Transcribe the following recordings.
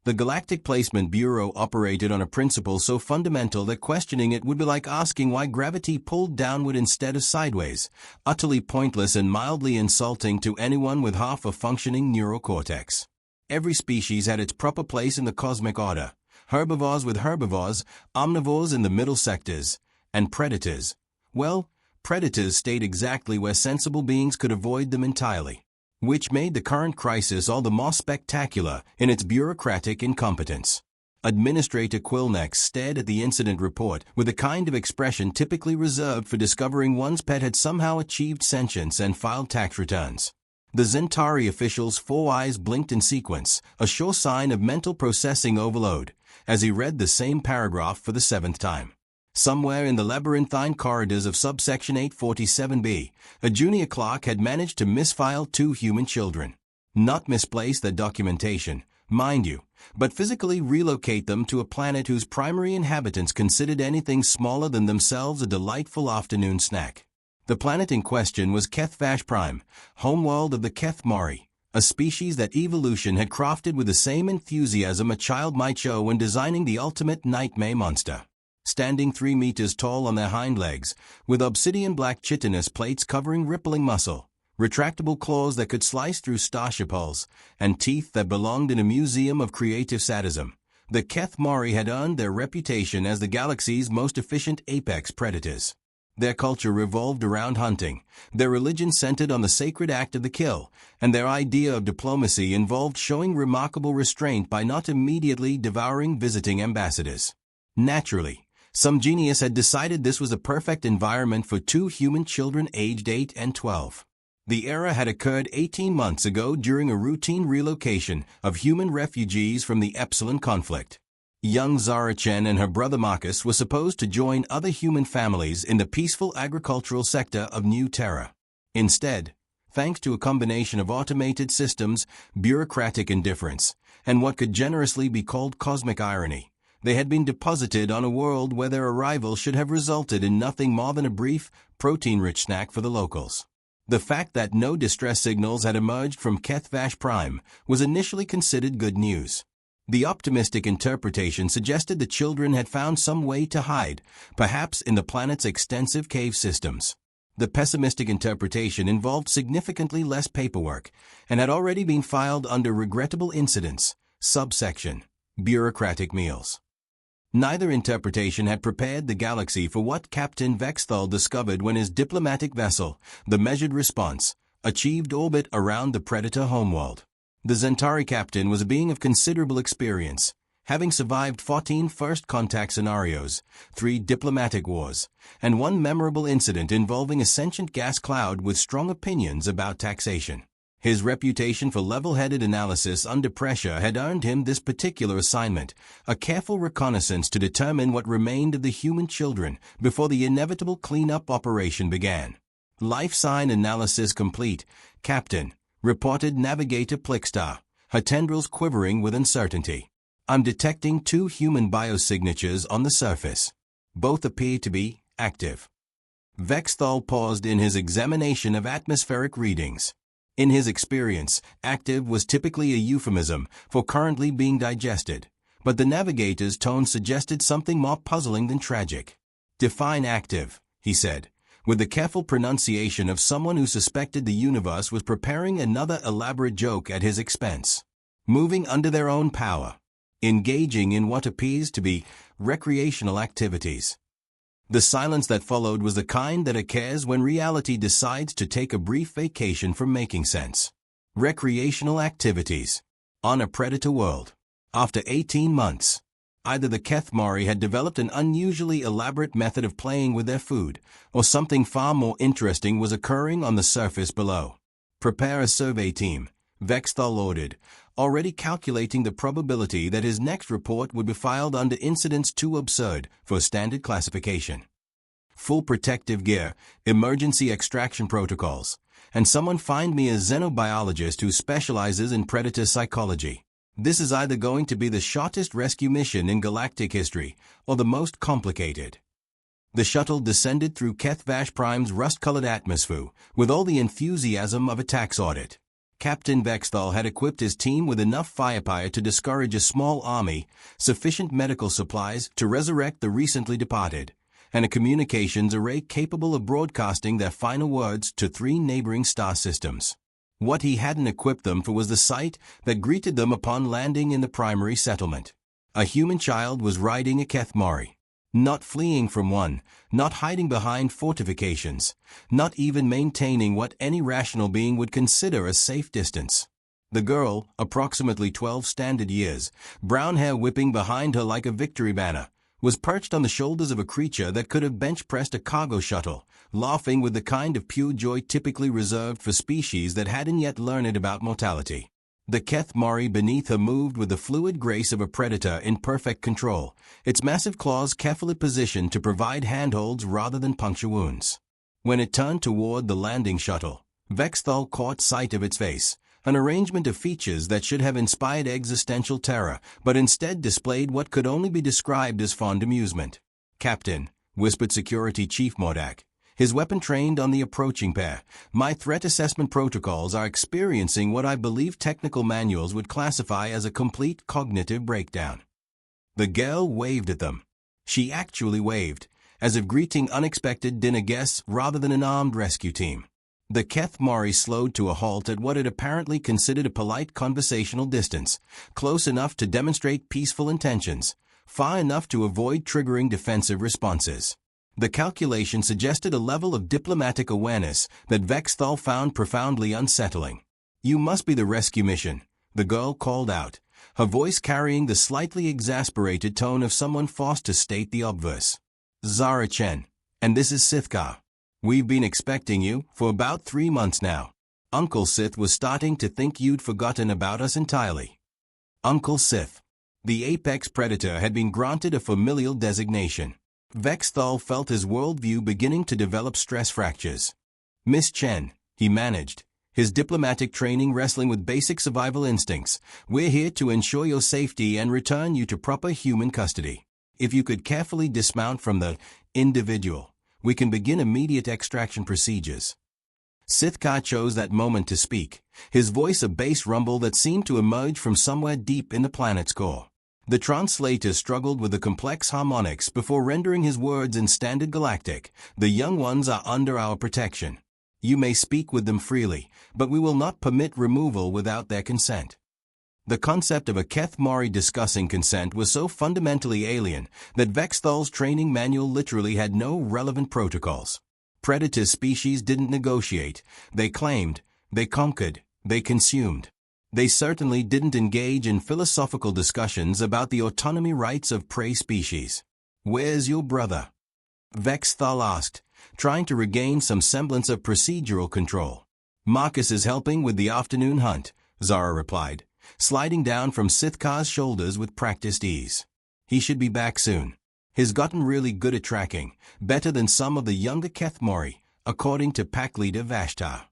The Galactic Placement Bureau operated on a principle so fundamental that questioning it would be like asking why gravity pulled downward instead of sideways, utterly pointless and mildly insulting to anyone with half a functioning neural cortex. Every species had its proper place in the cosmic order, herbivores with herbivores, omnivores in the middle sectors, and predators. Well, predators stayed exactly where sensible beings could avoid them entirely, which made the current crisis all the more spectacular in its bureaucratic incompetence. Administrator Quillnex stared at the incident report with a kind of expression typically reserved for discovering one's pet had somehow achieved sentience and filed tax returns. The Zentari official's 4 eyes blinked in sequence, a sure sign of mental processing overload, as he read the same paragraph for the 7th time. Somewhere in the labyrinthine corridors of subsection 847B, a junior clerk had managed to misfile 2 human children. Not misplace their documentation, mind you, but physically relocate them to a planet whose primary inhabitants considered anything smaller than themselves a delightful afternoon snack. The planet in question was Keth'vash Prime, homeworld of the Keth'mori, a species that evolution had crafted with the same enthusiasm a child might show when designing the ultimate nightmare monster. Standing 3 meters tall on their hind legs, with obsidian black chitinous plates covering rippling muscle, retractable claws that could slice through starship hulls, and teeth that belonged in a museum of creative sadism, the Keth'mori had earned their reputation as the galaxy's most efficient apex predators. Their culture revolved around hunting, their religion centered on the sacred act of the kill, and their idea of diplomacy involved showing remarkable restraint by not immediately devouring visiting ambassadors. Naturally, some genius had decided this was a perfect environment for 2 human children aged 8 and 12. The error had occurred 18 months ago during a routine relocation of human refugees from the Epsilon conflict. Young Zara and her brother Marcus were supposed to join other human families in the peaceful agricultural sector of New Terra. Instead, thanks to a combination of automated systems, bureaucratic indifference, and what could generously be called cosmic irony, they had been deposited on a world where their arrival should have resulted in nothing more than a brief, protein-rich snack for the locals. The fact that no distress signals had emerged from Keth'vash Prime was initially considered good news. The optimistic interpretation suggested the children had found some way to hide, perhaps in the planet's extensive cave systems. The pessimistic interpretation involved significantly less paperwork and had already been filed under regrettable incidents, subsection, bureaucratic meals. Neither interpretation had prepared the galaxy for what Captain Vexthal discovered when his diplomatic vessel, the Measured Response, achieved orbit around the Predator homeworld. The Zentari captain was a being of considerable experience, having survived 14 first contact scenarios, 3 diplomatic wars, and 1 memorable incident involving a sentient gas cloud with strong opinions about taxation. His reputation for level-headed analysis under pressure had earned him this particular assignment, a careful reconnaissance to determine what remained of the human children before the inevitable cleanup operation began. Life sign analysis complete, Captain, reported Navigator Plixstar, her tendrils quivering with uncertainty. I'm detecting 2 human biosignatures on the surface. Both appear to be active. Vexthal paused in his examination of atmospheric readings. In his experience, active was typically a euphemism for currently being digested, but the navigator's tone suggested something more puzzling than tragic. Define active, he said, with the careful pronunciation of someone who suspected the universe was preparing another elaborate joke at his expense. Moving under their own power. Engaging in what appears to be recreational activities. The silence that followed was the kind that occurs when reality decides to take a brief vacation from making sense. Recreational activities. On a predator world. After 18 months. Either the Keth'mori had developed an unusually elaborate method of playing with their food, or something far more interesting was occurring on the surface below. Prepare a survey team, Vexthal ordered, already calculating the probability that his next report would be filed under incidents too absurd for standard classification. Full protective gear, emergency extraction protocols, and someone find me a xenobiologist who specializes in predator psychology. This is either going to be the shortest rescue mission in galactic history, or the most complicated. The shuttle descended through Keth'vash Prime's rust-colored atmosphere with all the enthusiasm of a tax audit. Captain Vexthal had equipped his team with enough firepower to discourage a small army, sufficient medical supplies to resurrect the recently departed, and a communications array capable of broadcasting their final words to 3 neighboring star systems. What he hadn't equipped them for was the sight that greeted them upon landing in the primary settlement. A human child was riding a Keth'mori. Not fleeing from one, not hiding behind fortifications, not even maintaining what any rational being would consider a safe distance. The girl, approximately 12 standard years, brown hair whipping behind her like a victory banner, was perched on the shoulders of a creature that could have bench-pressed a cargo shuttle, laughing with the kind of pure joy typically reserved for species that hadn't yet learned about mortality. The Keth'mori beneath her moved with the fluid grace of a predator in perfect control, its massive claws carefully positioned to provide handholds rather than puncture wounds. When it turned toward the landing shuttle, Vexthal caught sight of its face, an arrangement of features that should have inspired existential terror, but instead displayed what could only be described as fond amusement. "Captain," whispered Security Chief Mordak, his weapon trained on the approaching pair, "my threat assessment protocols are experiencing what I believe technical manuals would classify as a complete cognitive breakdown." The girl waved at them. She actually waved, as if greeting unexpected dinner guests rather than an armed rescue team. The Keth'mori slowed to a halt at what it apparently considered a polite conversational distance, close enough to demonstrate peaceful intentions, far enough to avoid triggering defensive responses. The calculation suggested a level of diplomatic awareness that Vexthal found profoundly unsettling. "You must be the rescue mission," the girl called out, her voice carrying the slightly exasperated tone of someone forced to state the obverse. "Zara Chen, and this is Sithka. We've been expecting you for about 3 months now. Uncle Sith was starting to think you'd forgotten about us entirely." Uncle Sith. The apex predator had been granted a familial designation. Vexthal felt his worldview beginning to develop stress fractures. "Miss Chen," he managed, his diplomatic training wrestling with basic survival instincts, "we're here to ensure your safety and return you to proper human custody. If you could carefully dismount from the individual, we can begin immediate extraction procedures." Sithka chose that moment to speak, his voice a bass rumble that seemed to emerge from somewhere deep in the planet's core. The translator struggled with the complex harmonics before rendering his words in standard Galactic. "The young ones are under our protection. You may speak with them freely, but we will not permit removal without their consent." The concept of a Keth'mori discussing consent was so fundamentally alien that Vexthal's training manual literally had no relevant protocols. Predator species didn't negotiate, they claimed, they conquered, they consumed. They certainly didn't engage in philosophical discussions about the autonomy rights of prey species. "Where's your brother?" Vexthal asked, trying to regain some semblance of procedural control. "Marcus is helping with the afternoon hunt," Zara replied, sliding down from Sithka's shoulders with practiced ease. "He should be back soon. He's gotten really good at tracking, better than some of the younger Keth'mori, according to pack leader Vashtar."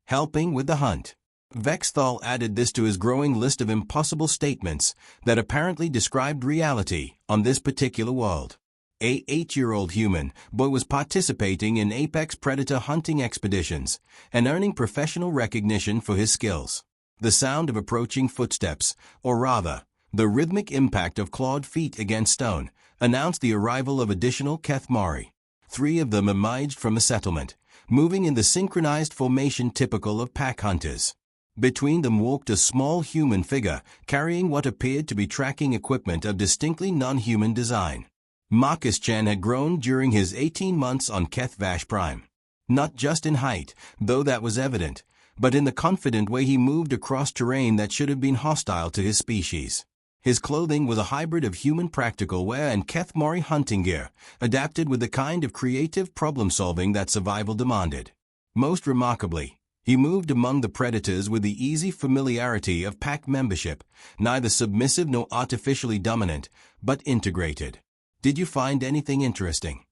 Helping with the hunt. Vexthal added this to his growing list of impossible statements that apparently described reality on this particular world. A 8-year-old human boy was participating in apex predator hunting expeditions and earning professional recognition for his skills. The sound of approaching footsteps, or rather, the rhythmic impact of clawed feet against stone, announced the arrival of additional Keth'mori. 3 of them emerged from the settlement, moving in the synchronized formation typical of pack hunters. Between them walked a small human figure, carrying what appeared to be tracking equipment of distinctly non-human design. Marcus Chen had grown during his 18 months on Keth'vash Prime. Not just in height, though that was evident, but in the confident way he moved across terrain that should have been hostile to his species. His clothing was a hybrid of human practical wear and Keth'mori hunting gear, adapted with the kind of creative problem-solving that survival demanded. Most remarkably, he moved among the predators with the easy familiarity of pack membership, neither submissive nor artificially dominant, but integrated. "Did you find anything interesting?"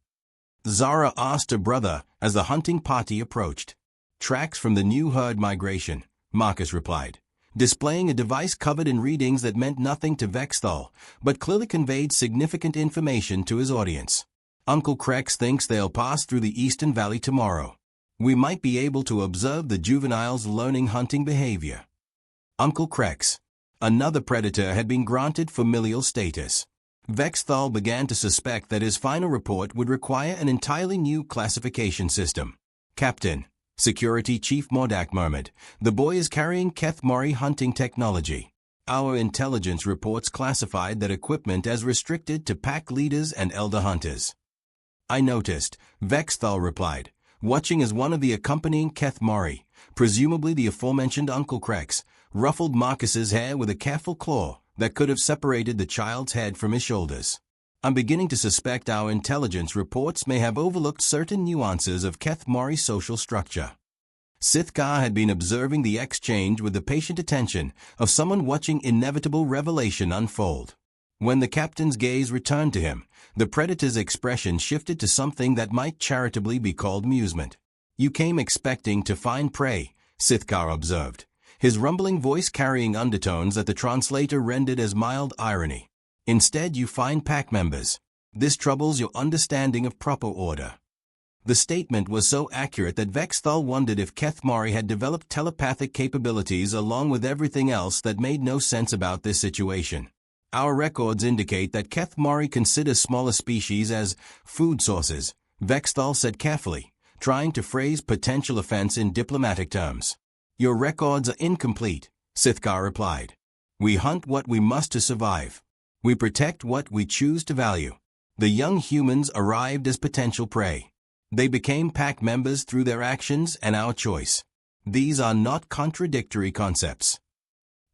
Zara asked her brother as the hunting party approached. "Tracks from the new herd migration," Marcus replied, displaying a device covered in readings that meant nothing to Vexthal, but clearly conveyed significant information to his audience. "Uncle Crex thinks they'll pass through the Eastern Valley tomorrow. We might be able to observe the juveniles learning hunting behavior. Uncle Krex. Another predator had been granted familial status. Vexthal began to suspect that his final report would require an entirely new classification system. Captain, Security Chief Mordak murmured, the boy is carrying Keth'mori hunting technology. Our intelligence reports classified that equipment as restricted to pack leaders and elder hunters. I noticed, Vexthal replied, watching as one of the accompanying Keth'mori, presumably the aforementioned Uncle Krex, ruffled Marcus's hair with a careful claw that could have separated the child's head from his shoulders. I'm beginning to suspect our intelligence reports may have overlooked certain nuances of Keth'mori's social structure. Sithkar had been observing the exchange with the patient attention of someone watching inevitable revelation unfold. When the captain's gaze returned to him, the predator's expression shifted to something that might charitably be called amusement. You came expecting to find prey, Sithkar observed, his rumbling voice carrying undertones that the translator rendered as mild irony. Instead you find pack members. This troubles your understanding of proper order. The statement was so accurate that Vexthal wondered if Keth'mori had developed telepathic capabilities along with everything else that made no sense about this situation. Our records indicate that Keth'mori considers smaller species as food sources, Vexthal said carefully, trying to phrase potential offense in diplomatic terms. Your records are incomplete, Sithkar replied. We hunt what we must to survive. We protect what we choose to value. The young humans arrived as potential prey. They became pack members through their actions and our choice. These are not contradictory concepts.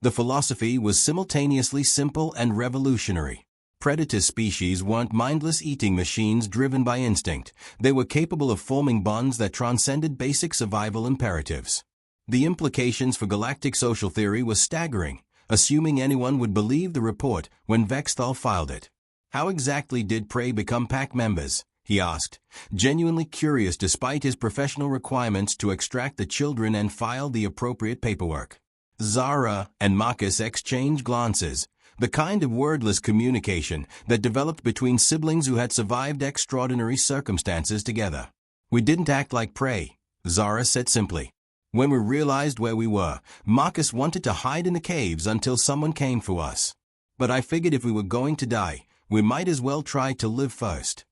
The philosophy was simultaneously simple and revolutionary. Predator species weren't mindless eating machines driven by instinct. They were capable of forming bonds that transcended basic survival imperatives. The implications for galactic social theory were staggering, assuming anyone would believe the report when Vexthal filed it. How exactly did prey become pack members? He asked, genuinely curious despite his professional requirements to extract the children and file the appropriate paperwork. Zara and Marcus exchanged glances, the kind of wordless communication that developed between siblings who had survived extraordinary circumstances together. We didn't act like prey, Zara said simply. When we realized where we were, Marcus wanted to hide in the caves until someone came for us. But I figured if we were going to die, we might as well try to live first.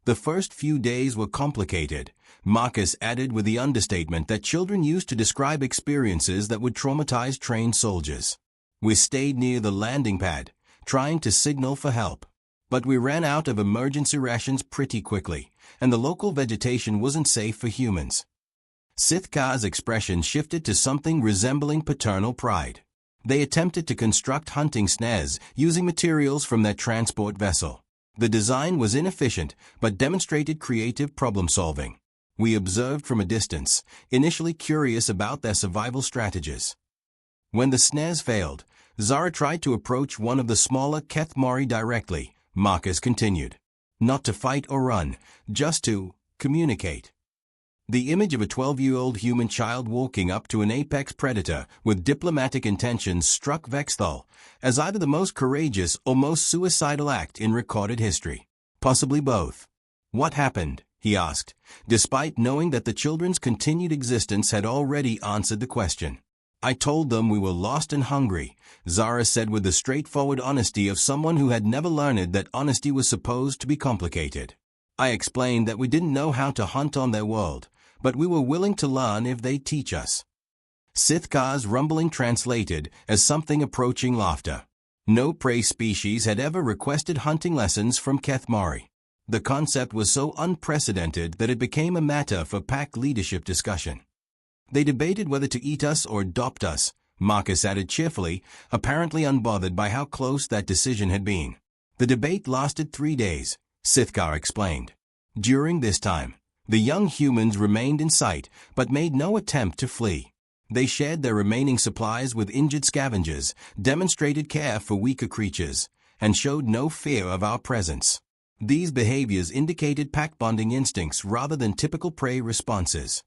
The first few days were complicated, Marcus added with the understatement that children used to describe experiences that would traumatize trained soldiers. We stayed near the landing pad, trying to signal for help. But we ran out of emergency rations pretty quickly, and the local vegetation wasn't safe for humans. Sithkar's expression shifted to something resembling paternal pride. They attempted to construct hunting snares using materials from their transport vessel. The design was inefficient, but demonstrated creative problem-solving. We observed from a distance, initially curious about their survival strategies. When the snares failed, Zara tried to approach one of the smaller Keth'mori directly, Marcus continued. Not to fight or run, just to communicate. The image of a 12-year-old human child walking up to an apex predator with diplomatic intentions struck Vexthal as either the most courageous or most suicidal act in recorded history. Possibly both. What happened? He asked, despite knowing that the children's continued existence had already answered the question. I told them we were lost and hungry, Zara said with the straightforward honesty of someone who had never learned that honesty was supposed to be complicated. I explained that we didn't know how to hunt on their world, but we were willing to learn if they teach us. Sithkar's rumbling translated as something approaching laughter. No prey species had ever requested hunting lessons from Keth'mori. The concept was so unprecedented that it became a matter for pack leadership discussion. They debated whether to eat us or adopt us, Marcus added cheerfully, apparently unbothered by how close that decision had been. The debate lasted 3 days, Sithkar explained. During this time, the young humans remained in sight, but made no attempt to flee. They shared their remaining supplies with injured scavengers, demonstrated care for weaker creatures, and showed no fear of our presence. These behaviors indicated pack-bonding instincts rather than typical prey responses.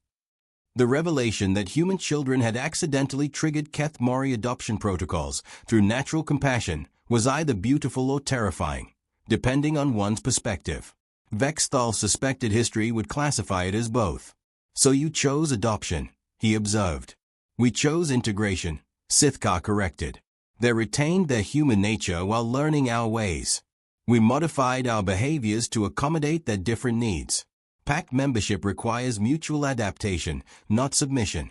The revelation that human children had accidentally triggered Keth'mori adoption protocols through natural compassion was either beautiful or terrifying, depending on one's perspective. Vexthal suspected history would classify it as both. So you chose adoption, he observed. We chose integration, Sithka corrected. They retained their human nature while learning our ways. We modified our behaviors to accommodate their different needs. Pact membership requires mutual adaptation, not submission.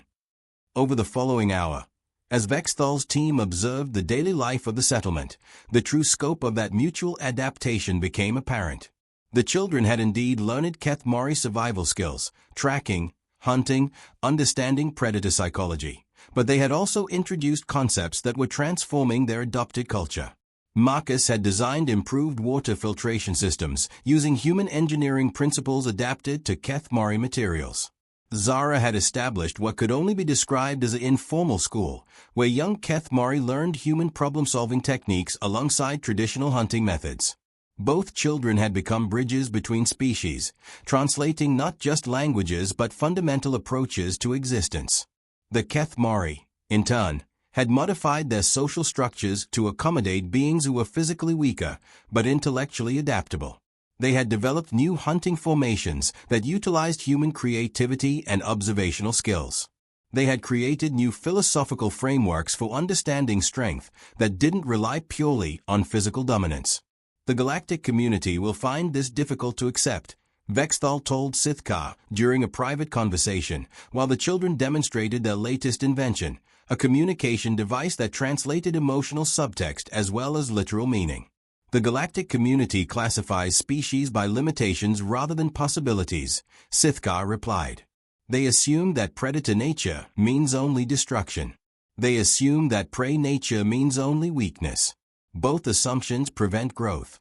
Over the following hour, as Vexthal's team observed the daily life of the settlement, the true scope of that mutual adaptation became apparent. The children had indeed learned Keth'mori survival skills, tracking, hunting, understanding predator psychology, but they had also introduced concepts that were transforming their adopted culture. Marcus had designed improved water filtration systems using human engineering principles adapted to Keth'mori materials. Zara had established what could only be described as an informal school, where young Keth'mori learned human problem-solving techniques alongside traditional hunting methods. Both children had become bridges between species, translating not just languages but fundamental approaches to existence. The Keth'mori, in turn, had modified their social structures to accommodate beings who were physically weaker but intellectually adaptable. They had developed new hunting formations that utilized human creativity and observational skills. They had created new philosophical frameworks for understanding strength that didn't rely purely on physical dominance. The Galactic community will find this difficult to accept, Vexthal told Sithka during a private conversation, while the children demonstrated their latest invention, a communication device that translated emotional subtext as well as literal meaning. The Galactic community classifies species by limitations rather than possibilities, Sithka replied. They assume that predator nature means only destruction. They assume that prey nature means only weakness. Both assumptions prevent growth.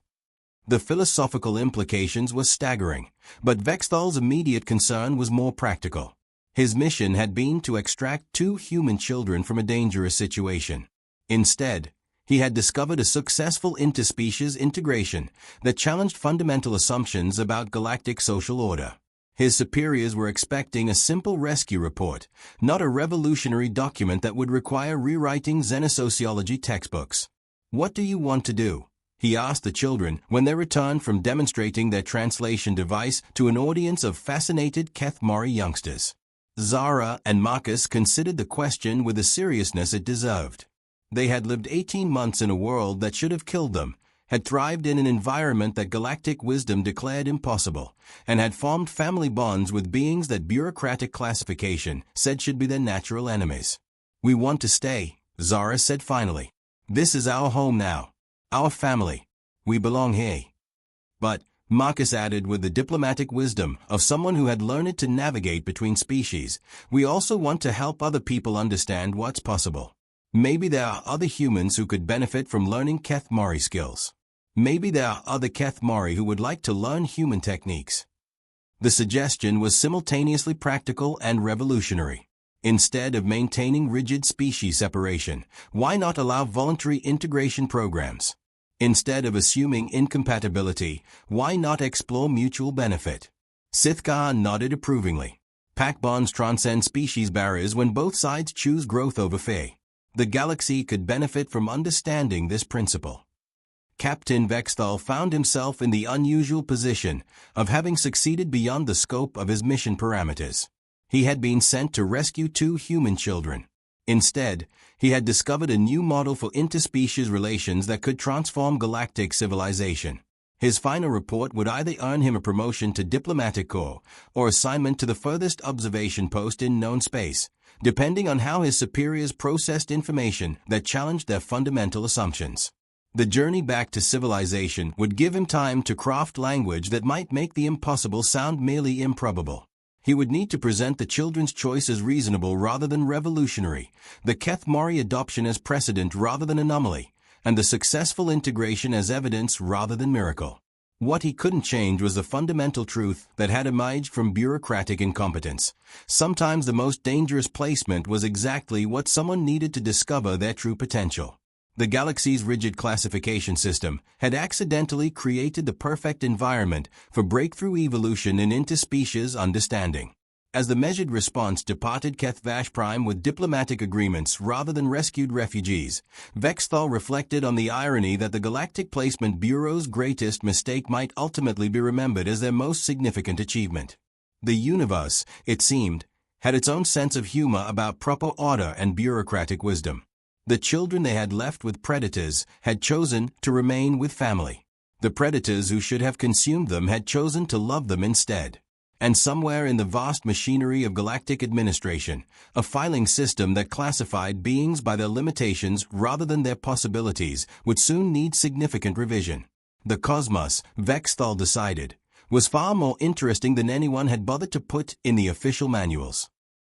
The philosophical implications were staggering, but Vexthal's immediate concern was more practical. His mission had been to extract 2 human children from a dangerous situation. Instead, he had discovered a successful interspecies integration that challenged fundamental assumptions about galactic social order. His superiors were expecting a simple rescue report, not a revolutionary document that would require rewriting xenosociology textbooks. "What do you want to do?" he asked the children when they returned from demonstrating their translation device to an audience of fascinated Keth'mori youngsters. Zara and Marcus considered the question with the seriousness it deserved. They had lived 18 months in a world that should have killed them, had thrived in an environment that galactic wisdom declared impossible, and had formed family bonds with beings that bureaucratic classification said should be their natural enemies. "We want to stay," Zara said finally. "This is our home now. Our family. We belong here." But, Marcus added with the diplomatic wisdom of someone who had learned to navigate between species, "we also want to help other people understand what's possible. Maybe there are other humans who could benefit from learning Keth'mori skills. Maybe there are other Keth'mori who would like to learn human techniques." The suggestion was simultaneously practical and revolutionary. Instead of maintaining rigid species separation, why not allow voluntary integration programs? Instead of assuming incompatibility, why not explore mutual benefit? Sithka nodded approvingly. Pack bonds transcend species barriers when both sides choose growth over fear. The galaxy could benefit from understanding this principle. Captain Vexthal found himself in the unusual position of having succeeded beyond the scope of his mission parameters. He had been sent to rescue 2 human children. Instead, he had discovered a new model for interspecies relations that could transform galactic civilization. His final report would either earn him a promotion to diplomatic corps or assignment to the furthest observation post in known space, depending on how his superiors processed information that challenged their fundamental assumptions. The journey back to civilization would give him time to craft language that might make the impossible sound merely improbable. He would need to present the children's choice as reasonable rather than revolutionary, the Keth'mori adoption as precedent rather than anomaly, and the successful integration as evidence rather than miracle. What he couldn't change was the fundamental truth that had emerged from bureaucratic incompetence. Sometimes the most dangerous placement was exactly what someone needed to discover their true potential. The galaxy's rigid classification system had accidentally created the perfect environment for breakthrough evolution in interspecies understanding. As the measured response departed Keth'vash Prime with diplomatic agreements rather than rescued refugees, Vexthal reflected on the irony that the Galactic Placement Bureau's greatest mistake might ultimately be remembered as their most significant achievement. The universe, it seemed, had its own sense of humor about proper order and bureaucratic wisdom. The children they had left with predators had chosen to remain with family. The predators who should have consumed them had chosen to love them instead. And somewhere in the vast machinery of galactic administration, a filing system that classified beings by their limitations rather than their possibilities would soon need significant revision. The cosmos, Vexthal decided, was far more interesting than anyone had bothered to put in the official manuals.